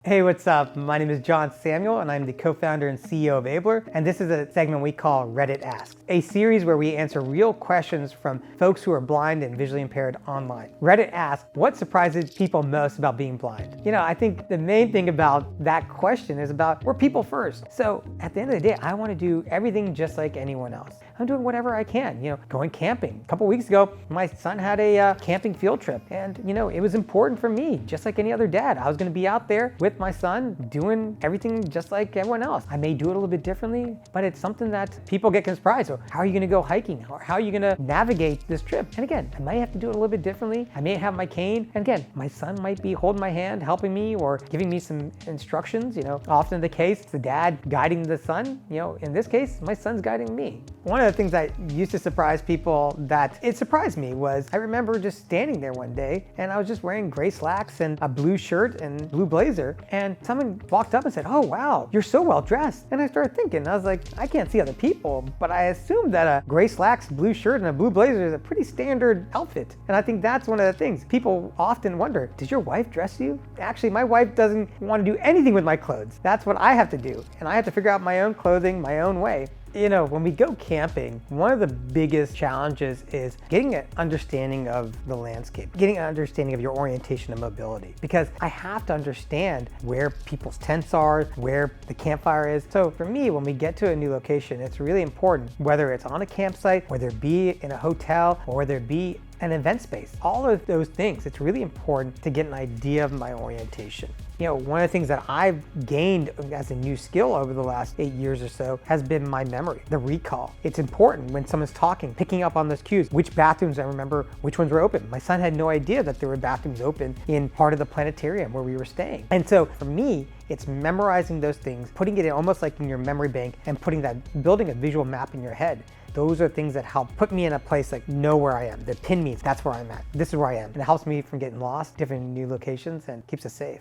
Hey, what's up? My name is John Samuel, and I'm the co-founder and CEO of Abler, and this is a segment we call Reddit Asks, a series where we answer real questions from folks who are blind and visually impaired online. Reddit asks, what surprises people most about being blind? I think the main thing about that question is about we're people first. So at the end of the day, I want to do everything just like anyone else. I'm doing whatever I can, going camping. A couple weeks ago, my son had a camping field trip, and it was important for me, just like any other dad. I was going to be out there with my son doing everything just like everyone else. I may do it a little bit differently, but it's something that people get surprised. So how are you going to go hiking? Or how are you going to navigate this trip? And again, I might have to do it a little bit differently. I may have my cane. And again, my son might be holding my hand, helping me, or giving me some instructions. Often the case, the dad guiding the son. In this case, my son's guiding me. One of the things that used to surprise people that it surprised me was I remember just standing there one day and I was just wearing gray slacks and a blue shirt and blue blazer. And someone walked up and said, "Oh, wow, you're so well dressed." And I started thinking, I was like, I can't see other people, but I assumed that a gray slacks, blue shirt, and a blue blazer is a pretty standard outfit. And I think that's one of the things. People often wonder, does your wife dress you? Actually, my wife doesn't want to do anything with my clothes. That's what I have to do. And I have to figure out my own clothing, my own way. When we go camping, one of the biggest challenges is getting an understanding of the landscape, getting an understanding of your orientation and mobility, because I have to understand where people's tents are, where the campfire is. So for me, when we get to a new location, it's really important, whether it's on a campsite, whether it be in a hotel, or whether it be an event space, all of those things, it's really important to get an idea of my orientation. One of the things that I've gained as a new skill over the last 8 years or so has been my memory, the recall. It's important when someone's talking, picking up on those cues, which bathrooms I remember, which ones were open. My son had no idea that there were bathrooms open in part of the planetarium where we were staying. And so for me, it's memorizing those things, putting it in almost like in your memory bank and building a visual map in your head. Those are things that help put me in a place like know where I am. That pin me, that's where I'm at. This is where I am. And it helps me from getting lost, different new locations, and keeps us safe.